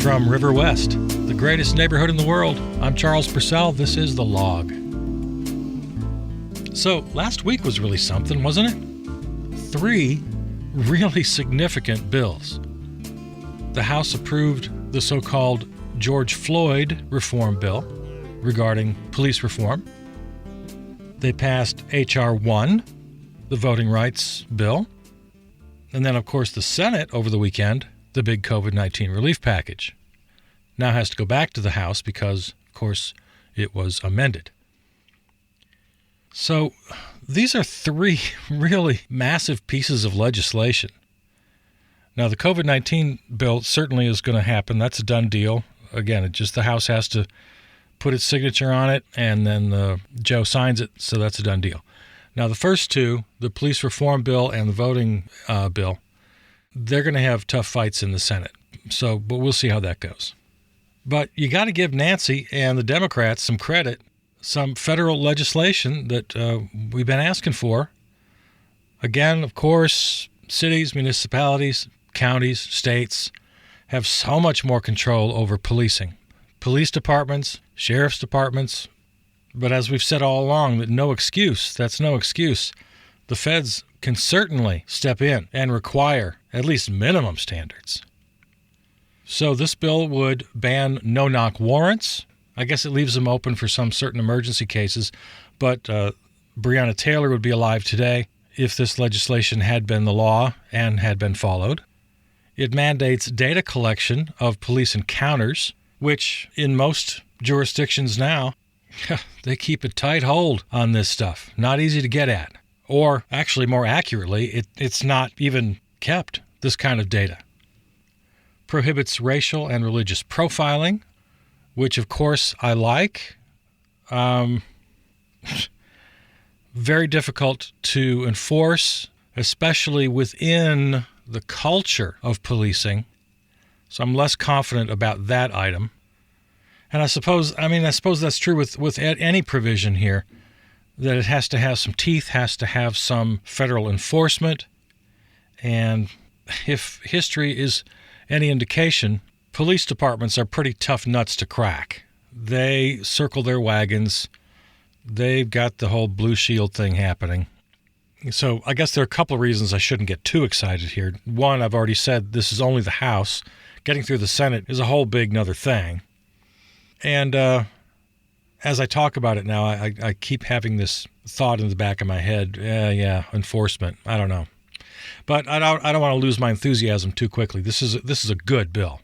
From River West, the greatest neighborhood in the world, I'm Charles Purcell. This is The Log. So, last week was really something, wasn't it? 3 really significant bills. The House approved the so-called George Floyd reform bill regarding police reform. They passed H.R. 1, the voting rights bill. And then, of course, the Senate over the weekend, the big COVID-19 relief package. Now has to go back to the House because, of course, it was amended. So these are 3 really massive pieces of legislation. Now, the COVID-19 bill certainly is going to happen. That's a done deal. Again, the House has to put its signature on it, and then Joe signs it, so that's a done deal. Now, the first 2, the police reform bill and the voting bill, they're going to have tough fights in the Senate. But we'll see how that goes. But you got to give Nancy and the Democrats some credit, some federal legislation that we've been asking for. Again, of course, cities, municipalities, counties, states have so much more control over policing. Police departments, sheriff's departments. But as we've said all along, that's no excuse. The feds can certainly step in and require at least minimum standards. So this bill would ban no-knock warrants. I guess it leaves them open for some certain emergency cases, but Breonna Taylor would be alive today if this legislation had been the law and had been followed. It mandates data collection of police encounters, which in most jurisdictions now, they keep a tight hold on this stuff. Not easy to get at. Or actually, more accurately, it's not even kept, this kind of data. Prohibits racial and religious profiling, which, of course, I like. Very difficult to enforce, especially within the culture of policing. So I'm less confident about that item. And I suppose that's true with any provision here, that it has to have some teeth, has to have some federal enforcement. And if history is any indication, police departments are pretty tough nuts to crack. They circle their wagons. They've got the whole Blue Shield thing happening. So I guess there are a couple of reasons I shouldn't get too excited here. One, I've already said this is only the House. Getting through the Senate is a whole big nother thing. And as I talk about it now, I keep having this thought in the back of my head. Enforcement. I don't know. But I don't want to lose my enthusiasm too quickly. This is a good bill.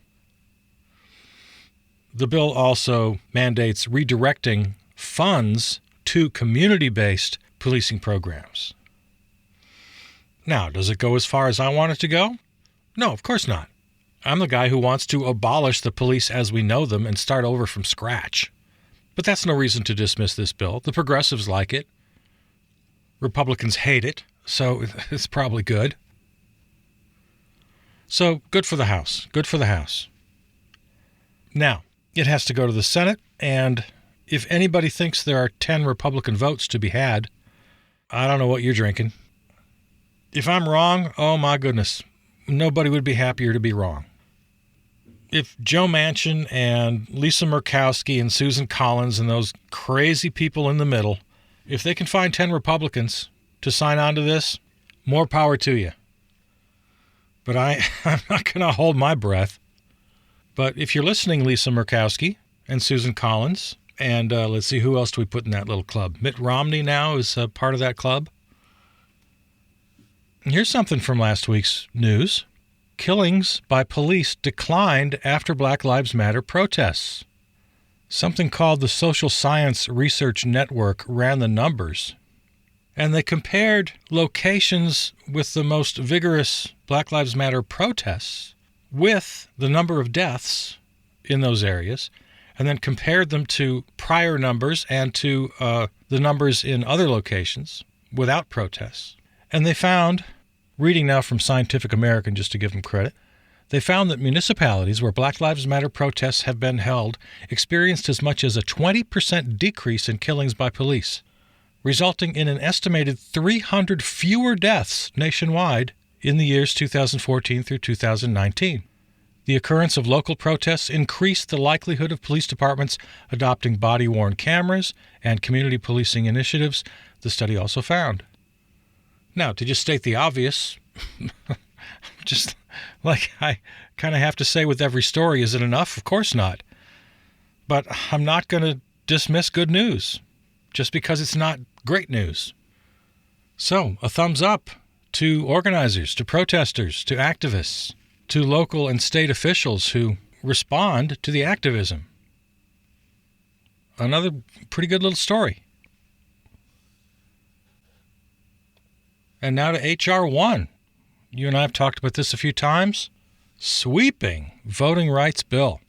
The bill also mandates redirecting funds to community-based policing programs. Now, does it go as far as I want it to go? No, of course not. I'm the guy who wants to abolish the police as we know them and start over from scratch. But that's no reason to dismiss this bill. The progressives like it. Republicans hate it, so it's probably good. So, good for the House. Good for the House. Now, it has to go to the Senate, and if anybody thinks there are 10 Republican votes to be had, I don't know what you're drinking. If I'm wrong, oh my goodness, nobody would be happier to be wrong. If Joe Manchin and Lisa Murkowski and Susan Collins and those crazy people in the middle, if they can find 10 Republicans to sign on to this, more power to you. But I'm not going to hold my breath. But if you're listening, Lisa Murkowski and Susan Collins, and let's see, who else do we put in that little club? Mitt Romney now is part of that club. And here's something from last week's news. Killings by police declined after Black Lives Matter protests. Something called the Social Science Research Network ran the numbers. And they compared locations with the most vigorous Black Lives Matter protests with the number of deaths in those areas, and then compared them to prior numbers and to the numbers in other locations without protests. And they found, reading now from Scientific American just to give them credit, they found that municipalities where Black Lives Matter protests have been held experienced as much as a 20% decrease in killings by police. resulting in an estimated 300 fewer deaths nationwide in the years 2014 through 2019. The occurrence of local protests increased the likelihood of police departments adopting body-worn cameras and community policing initiatives, the study also found. Now, to just state the obvious, just like I kind of have to say with every story, is it enough? Of course not. But I'm not going to dismiss good news just because it's not great news. So, a thumbs up to organizers, to protesters, to activists, to local and state officials who respond to the activism. Another pretty good little story. And now to H.R. 1. You and I have talked about this a few times. Sweeping voting rights bill.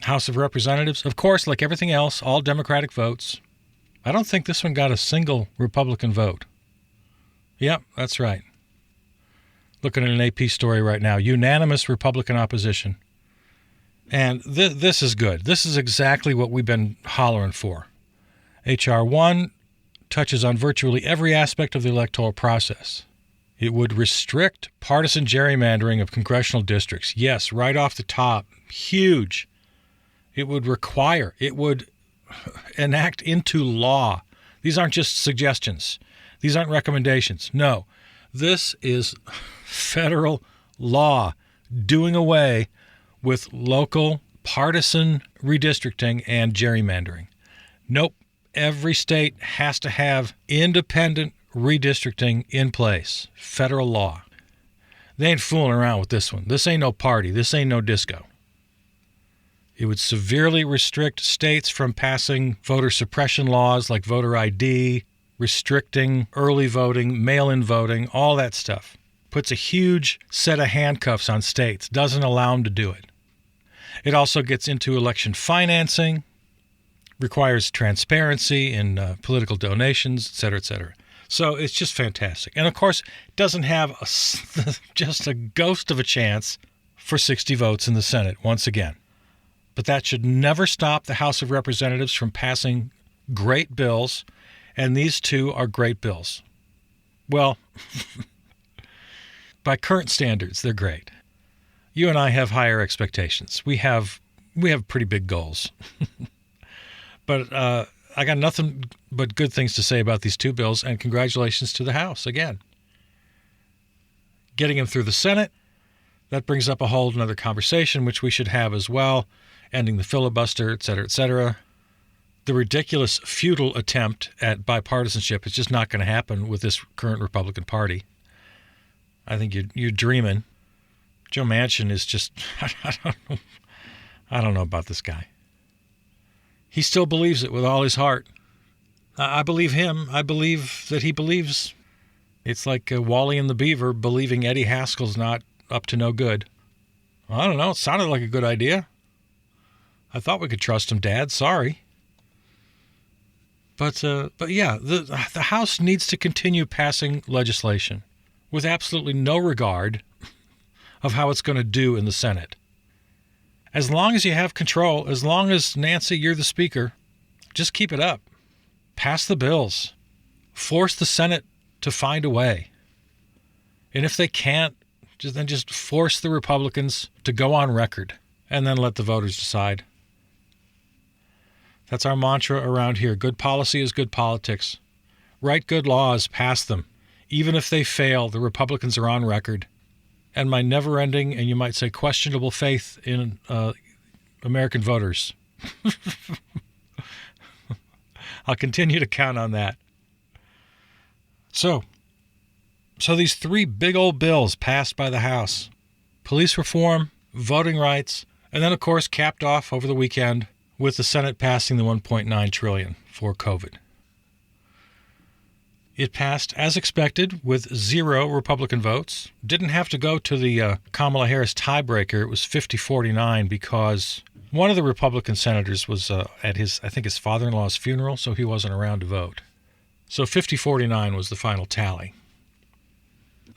House of Representatives, of course, like everything else, all Democratic votes. I don't think this one got a single Republican vote. Yep, that's right. Looking at an AP story right now. Unanimous Republican opposition. And this is good. This is exactly what we've been hollering for. H.R. 1 touches on virtually every aspect of the electoral process. It would restrict partisan gerrymandering of congressional districts. Yes, right off the top. Huge. It would enact into law. These aren't just suggestions. These aren't recommendations. No, this is federal law doing away with local partisan redistricting and gerrymandering. Nope. Every state has to have independent redistricting in place. Federal law. They ain't fooling around with this one. This ain't no party. This ain't no disco. It would severely restrict states from passing voter suppression laws like voter ID, restricting early voting, mail-in voting, all that stuff. Puts a huge set of handcuffs on states. Doesn't allow them to do it. It also gets into election financing, requires transparency in political donations, et cetera, et cetera. So it's just fantastic. And, of course, it doesn't have just a ghost of a chance for 60 votes in the Senate once again. But that should never stop the House of Representatives from passing great bills, and these two are great bills. Well, by current standards, they're great. You and I have higher expectations. We have pretty big goals. But I got nothing but good things to say about these two bills, and congratulations to the House again. Getting them through the Senate, that brings up a whole another conversation, which we should have as well, ending the filibuster, et cetera, et cetera. The ridiculous, futile attempt at bipartisanship is just not going to happen with this current Republican Party. I think you're dreaming. Joe Manchin is just, I don't know about this guy. He still believes it with all his heart. I believe him. I believe that he believes. It's like Wally and the Beaver believing Eddie Haskell's not up to no good. Well, I don't know. It sounded like a good idea. I thought we could trust him, Dad. Sorry. But yeah, the House needs to continue passing legislation with absolutely no regard of how it's going to do in the Senate. As long as you have control, as long as, Nancy, you're the Speaker, just keep it up. Pass the bills. Force the Senate to find a way. And if they can't, just force the Republicans to go on record and then let the voters decide. That's our mantra around here. Good policy is good politics. Write good laws, pass them. Even if they fail, the Republicans are on record. And my never-ending, and you might say questionable faith in American voters. I'll continue to count on that. So these three big old bills passed by the House. Police reform, voting rights, and then, of course, capped off over the weekend with the Senate passing the $1.9 trillion for COVID. It passed as expected with 0 Republican votes. Didn't have to go to the Kamala Harris tiebreaker. It was 50-49 because one of the Republican senators was at his father-in-law's funeral, so he wasn't around to vote. So 50-49 was the final tally.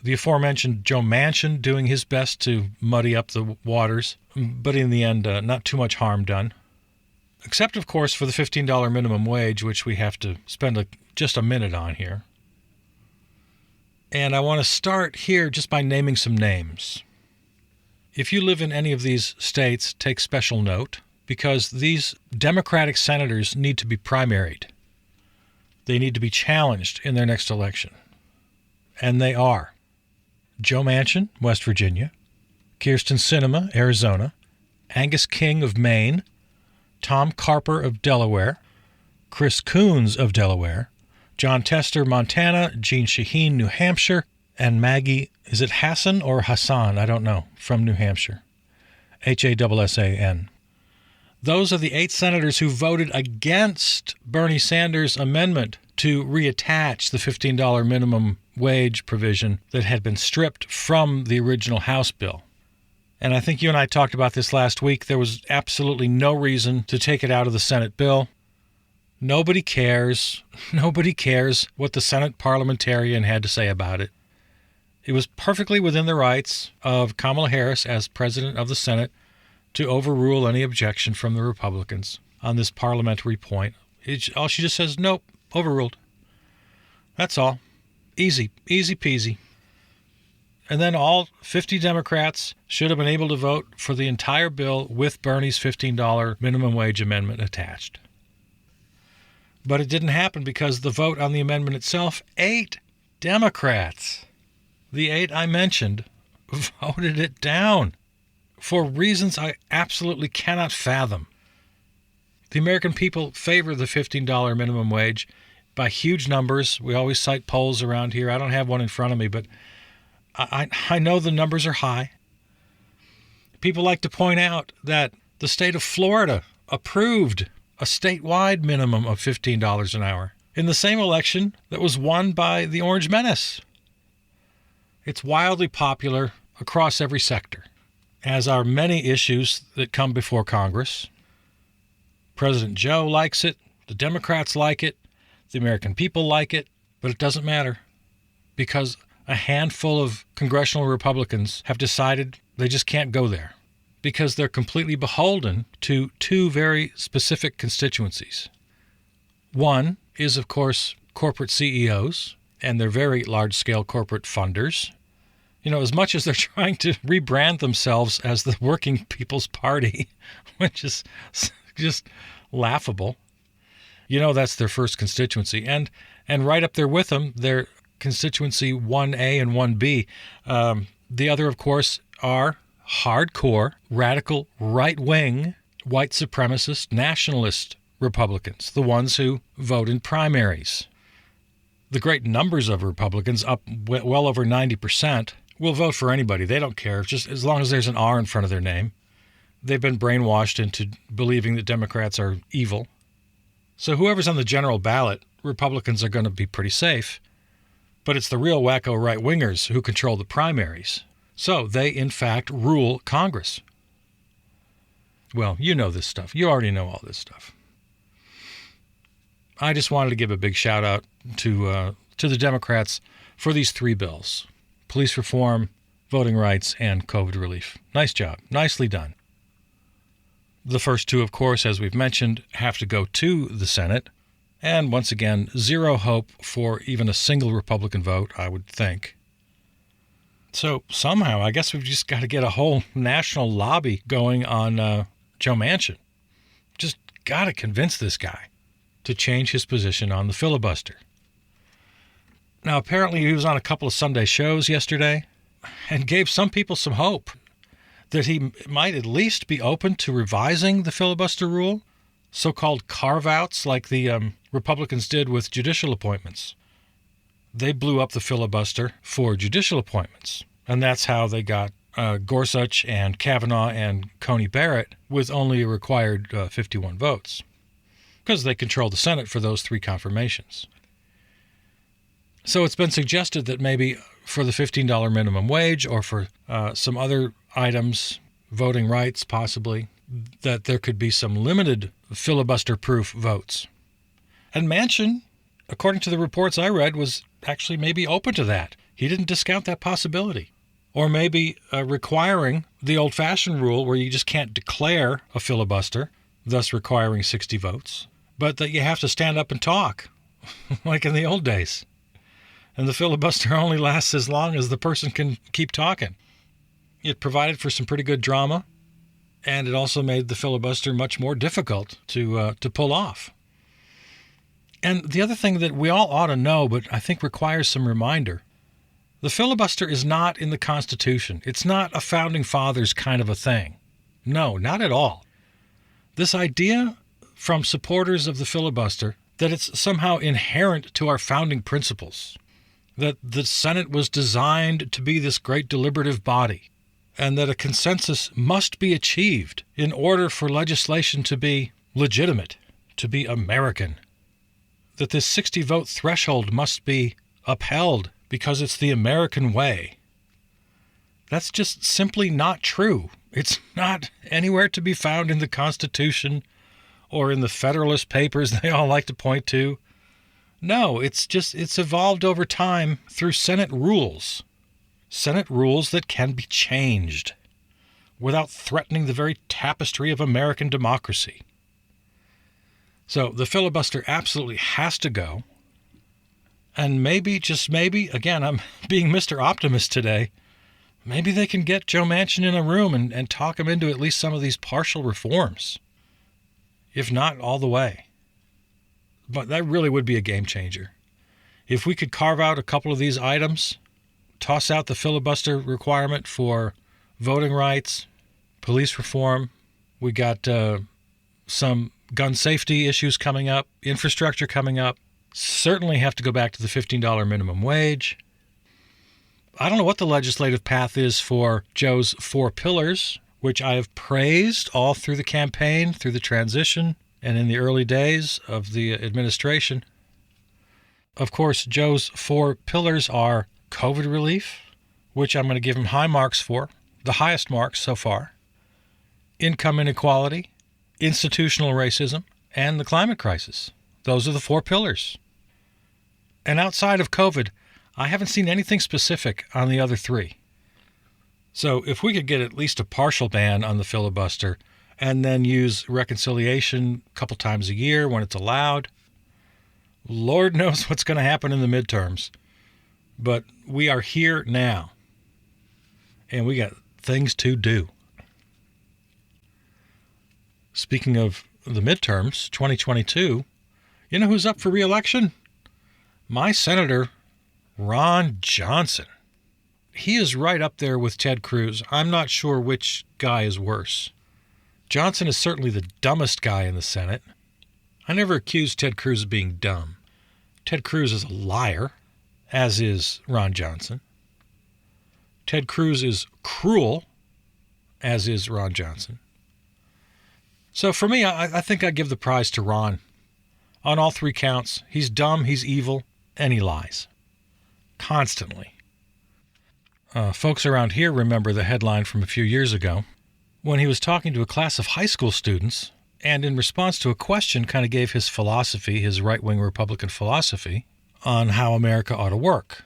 The aforementioned Joe Manchin doing his best to muddy up the waters, but in the end, not too much harm done. except, of course, for the $15 minimum wage, which we have to spend just a minute on here. And I want to start here just by naming some names. If you live in any of these states, take special note, because these Democratic senators need to be primaried. They need to be challenged in their next election. And they are Joe Manchin, West Virginia, Kyrsten Sinema, Arizona, Angus King of Maine, Tom Carper of Delaware, Chris Coons of Delaware, John Tester, Montana, Jeanne Shaheen, New Hampshire, and Maggie, is it Hassan or Hassan? I don't know, from New Hampshire. Hassan. Those are the 8 senators who voted against Bernie Sanders' amendment to reattach the $15 minimum wage provision that had been stripped from the original House bill. And I think you and I talked about this last week. There was absolutely no reason to take it out of the Senate bill. Nobody cares. Nobody cares what the Senate parliamentarian had to say about it. It was perfectly within the rights of Kamala Harris as president of the Senate to overrule any objection from the Republicans on this parliamentary point. All she just says, nope, overruled. That's all. Easy peasy. And then all 50 Democrats should have been able to vote for the entire bill with Bernie's $15 minimum wage amendment attached. But it didn't happen because the vote on the amendment itself, 8 Democrats, the 8 I mentioned, voted it down for reasons I absolutely cannot fathom. The American people favor the $15 minimum wage by huge numbers. We always cite polls around here. I don't have one in front of me, but I know the numbers are high. People like to point out that the state of Florida approved a statewide minimum of $15 an hour in the same election that was won by the Orange Menace. It's wildly popular across every sector, as are many issues that come before Congress. President Joe likes it, the Democrats like it, the American people like it, but it doesn't matter because a handful of congressional Republicans have decided they just can't go there because they're completely beholden to 2 very specific constituencies. One is, of course, corporate CEOs and their very large-scale corporate funders. You know, as much as they're trying to rebrand themselves as the Working People's Party, which is just laughable, you know that's their first constituency. And right up there with them, their constituency 1A and 1B. The other, of course, are hardcore, radical, right-wing, white supremacist, nationalist Republicans, the ones who vote in primaries. The great numbers of Republicans, up well over 90%, will vote for anybody. They don't care, just as long as there's an R in front of their name. They've been brainwashed into believing that Democrats are evil. So whoever's on the general ballot, Republicans are going to be pretty safe. But it's the real wacko right-wingers who control the primaries. So they, in fact, rule Congress. Well, you know this stuff. You already know all this stuff. I just wanted to give a big shout-out to the Democrats for these 3 bills: police reform, voting rights, and COVID relief. Nice job. Nicely done. The first 2, of course, as we've mentioned, have to go to the Senate. And once again, zero hope for even a single Republican vote, I would think. So somehow, I guess we've just got to get a whole national lobby going on Joe Manchin. Just got to convince this guy to change his position on the filibuster. Now, apparently he was on a couple of Sunday shows yesterday and gave some people some hope that he might at least be open to revising the filibuster rule, so-called carve-outs like the Republicans did with judicial appointments. They blew up the filibuster for judicial appointments, and that's how they got Gorsuch and Kavanaugh and Coney Barrett with only a required 51 votes, because they control the Senate for those 3 confirmations. So it's been suggested that maybe for the $15 minimum wage or for some other items, voting rights possibly, that there could be some limited filibuster-proof votes. And Manchin, according to the reports I read, was actually maybe open to that. He didn't discount that possibility. Or maybe requiring the old-fashioned rule where you just can't declare a filibuster, thus requiring 60 votes, but that you have to stand up and talk, like in the old days. And the filibuster only lasts as long as the person can keep talking. It provided for some pretty good drama, and it also made the filibuster much more difficult to pull off. And the other thing that we all ought to know, but I think requires some reminder, the filibuster is not in the Constitution. It's not a Founding Fathers kind of a thing. No, not at all. This idea from supporters of the filibuster that it's somehow inherent to our founding principles, that the Senate was designed to be this great deliberative body, and that a consensus must be achieved in order for legislation to be legitimate, to be American, that this 60-vote threshold must be upheld because it's the American way. That's just simply not true. It's not anywhere to be found in the Constitution or in the Federalist Papers they all like to point to. No, it's evolved over time through Senate rules. Senate rules that can be changed without threatening the very tapestry of American democracy. So the filibuster absolutely has to go. And maybe, just maybe, again, I'm being Mr. Optimist today, maybe they can get Joe Manchin in a room and talk him into at least some of these partial reforms, if not all the way. But that really would be a game changer. If we could carve out a couple of these items, toss out the filibuster requirement for voting rights, police reform, we got some gun safety issues coming up, infrastructure coming up, certainly have to go back to the $15 minimum wage. I don't know what the legislative path is for Joe's 4 pillars, which I have praised all through the campaign, through the transition, and in the early days of the administration. Of course, Joe's 4 pillars are COVID relief, which I'm going to give him high marks for, the highest marks so far, income inequality, institutional racism, and the climate crisis. Those are the 4 pillars. And outside of COVID, I haven't seen anything specific on the other 3. So if we could get at least a partial ban on the filibuster and then use reconciliation a couple times a year when it's allowed, Lord knows what's going to happen in the midterms. But we are here now, and we got things to do. Speaking of the midterms, 2022, you know who's up for re-election? My Senator, Ron Johnson. He is right up there with Ted Cruz. I'm not sure which guy is worse. Johnson is certainly the dumbest guy in the Senate. I never accused Ted Cruz of being dumb. Ted Cruz is a liar, as is Ron Johnson. Ted Cruz is cruel, as is Ron Johnson. So for me, I think I give the prize to Ron. On all 3 counts, he's dumb, he's evil, and he lies. Constantly. Folks around here remember the headline from a few years ago when he was talking to a class of high school students and in response to a question kind of gave his philosophy, his right-wing Republican philosophy, on how America ought to work.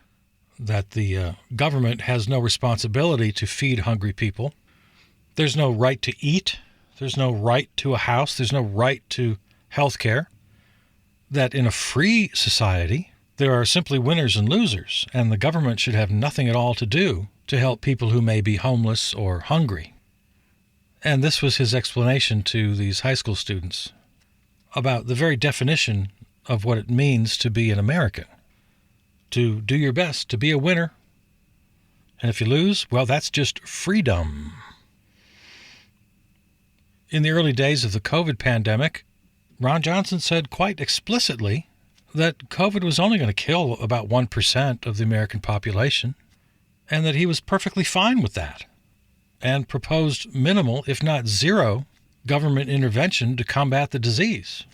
That the government has no responsibility to feed hungry people. There's no right to eat. There's no right to a house. There's no right to health care. That in a free society, there are simply winners and losers, and the government should have nothing at all to do to help people who may be homeless or hungry. And this was his explanation to these high school students about the very definition of what it means to be an American. To do your best, to be a winner. And if you lose, well, that's just freedom. In the early days of the COVID pandemic, Ron Johnson said quite explicitly that COVID was only going to kill about 1% of the American population, and that he was perfectly fine with that, and proposed minimal, if not zero, government intervention to combat the disease.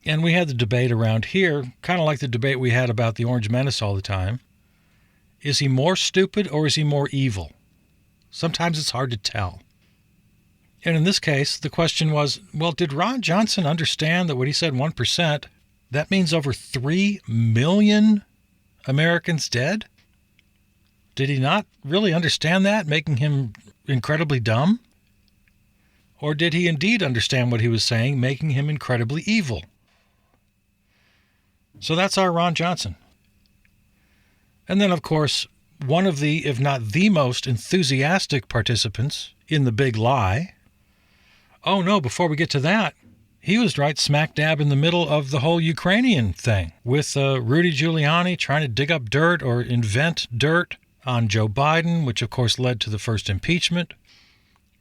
And we had the debate around here, kind of like the debate we had about the Orange Menace all the time. Is he more stupid or is he more evil? Sometimes it's hard to tell. And in this case, the question was, well, did Ron Johnson understand that when he said 1%, that means over 3 million Americans dead? Did he not really understand that, making him incredibly dumb? Or did he indeed understand what he was saying, making him incredibly evil? So that's our Ron Johnson. And then, of course, one of the, if not the most enthusiastic participants in the big lie. Oh no, before we get to that, he was right smack dab in the middle of the whole Ukrainian thing with Rudy Giuliani trying to dig up dirt or invent dirt on Joe Biden, which of course led to the first impeachment.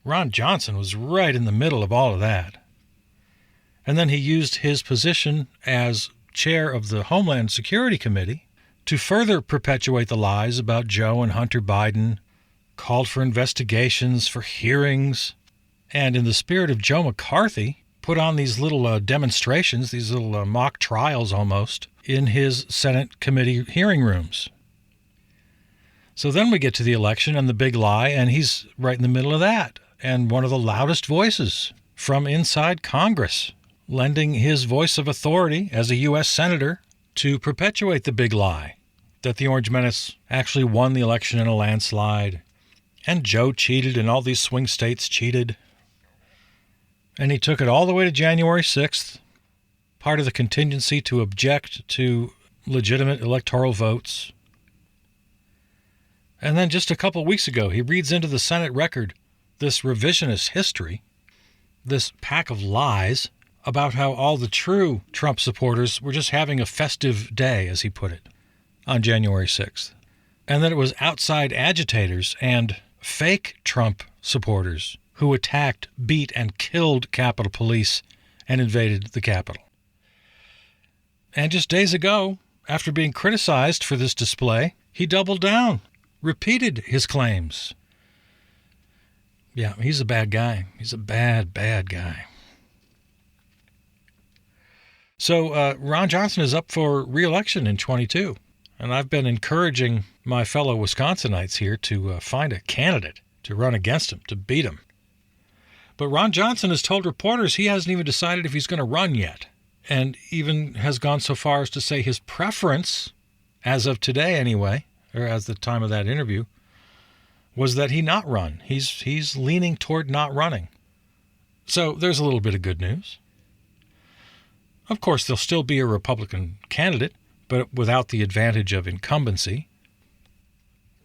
Ron Johnson was right in the middle of all of that. And then he used his position as chair of the Homeland Security Committee to further perpetuate the lies about Joe and Hunter Biden, called for investigations, for hearings, and in the spirit of Joe McCarthy, put on these little demonstrations, these little mock trials almost, in his Senate committee hearing rooms. So then we get to the election and the big lie, and he's right in the middle of that, and one of the loudest voices from inside Congress, lending his voice of authority as a U.S. Senator to perpetuate the big lie that the Orange Menace actually won the election in a landslide, and Joe cheated and all these swing states cheated. And he took it all the way to January 6th, part of the contingency to object to legitimate electoral votes. And then just a couple weeks ago, he reads into the Senate record this revisionist history, this pack of lies about how all the true Trump supporters were just having a festive day, as he put it, on January 6th. And that it was outside agitators and fake Trump supporters who attacked, beat, and killed Capitol Police and invaded the Capitol. And just days ago, after being criticized for this display, he doubled down, repeated his claims. Yeah, he's a bad guy. He's a bad, bad guy. So Ron Johnson is up for re-election in 22, and I've been encouraging my fellow Wisconsinites here to find a candidate to run against him, to beat him. But Ron Johnson has told reporters he hasn't even decided if he's going to run yet, and even has gone so far as to say his preference, as of today anyway, or as the time of that interview, was that he not run. He's leaning toward not running. So there's a little bit of good news. Of course, there'll still be a Republican candidate, but without the advantage of incumbency.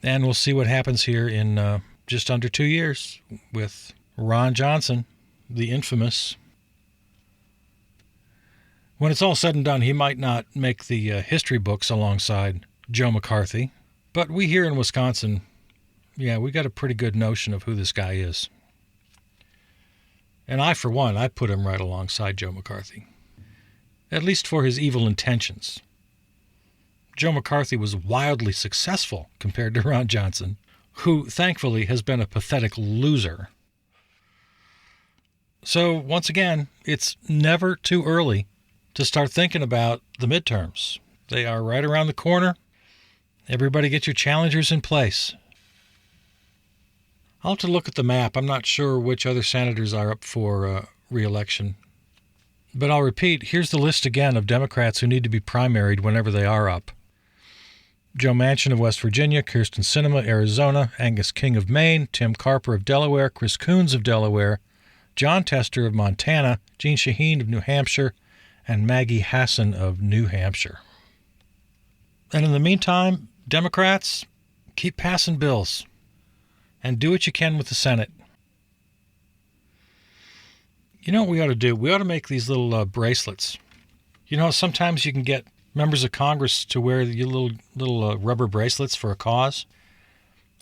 And we'll see what happens here in just under 2 years with Ron Johnson, the infamous. When it's all said and done, he might not make the history books alongside Joe McCarthy, but we here in Wisconsin, yeah, we got a pretty good notion of who this guy is. And I, for one, I put him right alongside Joe McCarthy, at least for his evil intentions. Joe McCarthy was wildly successful compared to Ron Johnson, who thankfully has been a pathetic loser. So once again, it's never too early to start thinking about the midterms. They are right around the corner. Everybody get your challengers in place. I'll have to look at the map. I'm not sure which other senators are up for re-election. But I'll repeat, here's the list again of Democrats who need to be primaried whenever they are up. Joe Manchin of West Virginia, Kyrsten Sinema, Arizona, Angus King of Maine, Tim Carper of Delaware, Chris Coons of Delaware, John Tester of Montana, Jeanne Shaheen of New Hampshire, and Maggie Hassan of New Hampshire. And in the meantime, Democrats, keep passing bills and do what you can with the Senate. You know what we ought to do? We ought to make these little bracelets. You know, sometimes you can get members of Congress to wear the little rubber bracelets for a cause.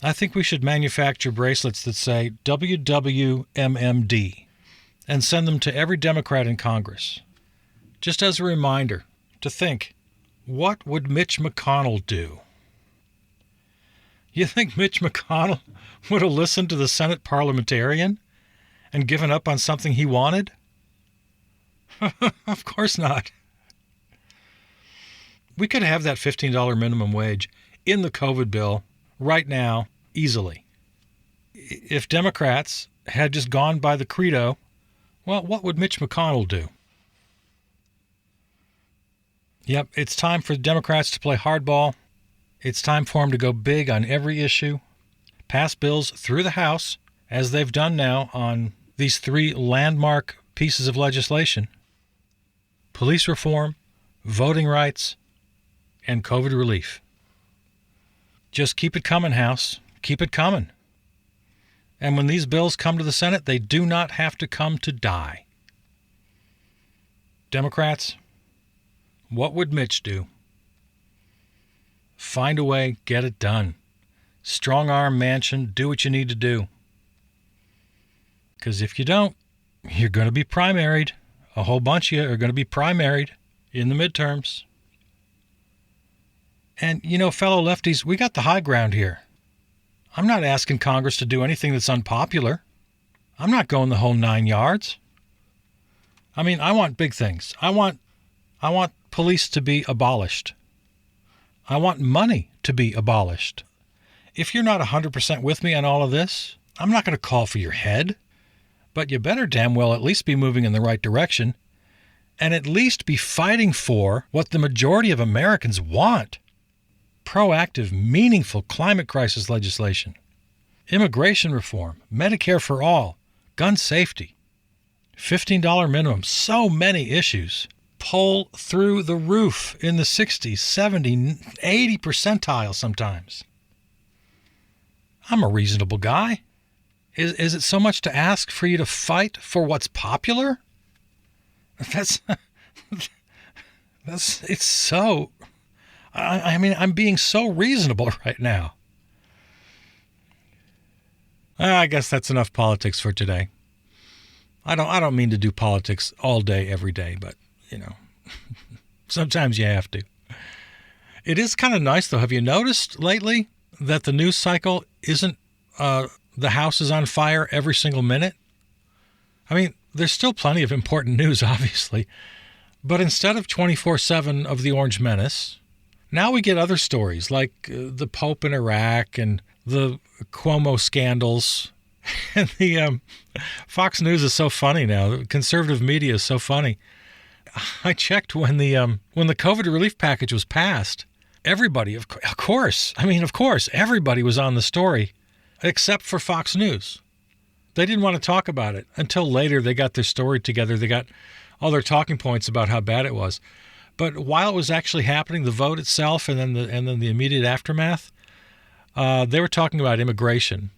I think we should manufacture bracelets that say WWMMD and send them to every Democrat in Congress, just as a reminder to think, what would Mitch McConnell do? You think Mitch McConnell would have listened to the Senate parliamentarian and given up on something he wanted? Of course not. We could have that $15 minimum wage in the COVID bill right now, easily. If Democrats had just gone by the credo, well, what would Mitch McConnell do? Yep, it's time for Democrats to play hardball. It's time for them to go big on every issue, pass bills through the House, as they've done now on these 3 landmark pieces of legislation: police reform, voting rights, and COVID relief. Just keep it coming, House. Keep it coming. And when these bills come to the Senate, they do not have to come to die. Democrats, what would Mitch do? Find a way, get it done. Strong arm Manchin, do what you need to do. Because if you don't, you're going to be primaried. A whole bunch of you are going to be primaried in the midterms. And, fellow lefties, we got the high ground here. I'm not asking Congress to do anything that's unpopular. I'm not going the whole 9 yards. I mean, I want big things. I want police to be abolished. I want money to be abolished. If you're not 100% with me on all of this, I'm not going to call for your head. But you better damn well at least be moving in the right direction and at least be fighting for what the majority of Americans want. Proactive, meaningful climate crisis legislation, immigration reform, Medicare for all, gun safety, $15 minimum, so many issues. Poll through the roof in the 60s, 70, 80 percentile sometimes. I'm a reasonable guy. Is it so much to ask for you to fight for what's popular? It's so... I mean, I'm being so reasonable right now. I guess that's enough politics for today. I don't mean to do politics all day, every day, but, sometimes you have to. It is kind of nice, though. Have you noticed lately that the news cycle isn't the house is on fire every single minute? I mean, there's still plenty of important news, obviously. But instead of 24/7 of the Orange Menace, now we get other stories like the Pope in Iraq and the Cuomo scandals. And the Fox News is so funny now. The conservative media is so funny. I checked when the COVID relief package was passed. Everybody, of course, everybody was on the story except for Fox News. They didn't want to talk about it until later. They got their story together. They got all their talking points about how bad it was. But while it was actually happening, the vote itself and then the immediate aftermath, they were talking about immigration.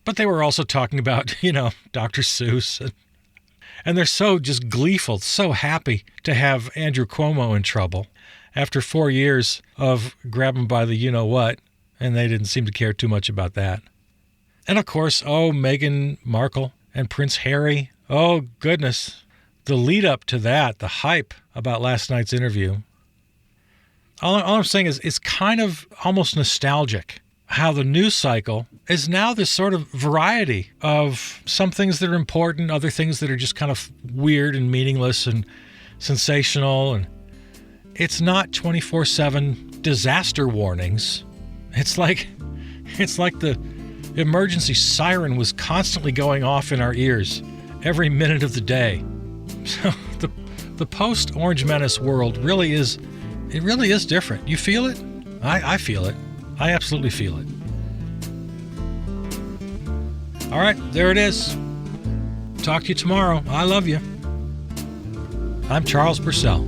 But they were also talking about, Dr. Seuss. And they're so just gleeful, so happy to have Andrew Cuomo in trouble after 4 years of grabbing by the you-know-what, and they didn't seem to care too much about that. And, of course, Meghan Markle and Prince Harry. Oh, goodness. The lead up to that, the hype about last night's interview. All I'm saying is it's kind of almost nostalgic how the news cycle is now this sort of variety of some things that are important, other things that are just kind of weird and meaningless and sensational. And it's not 24/7 disaster warnings. It's like the emergency siren was constantly going off in our ears every minute of the day. So the post-Orange Menace world really is different. You feel it? I feel it. I absolutely feel it. All right, there it is. Talk to you tomorrow. I love you. I'm Charles Purcell.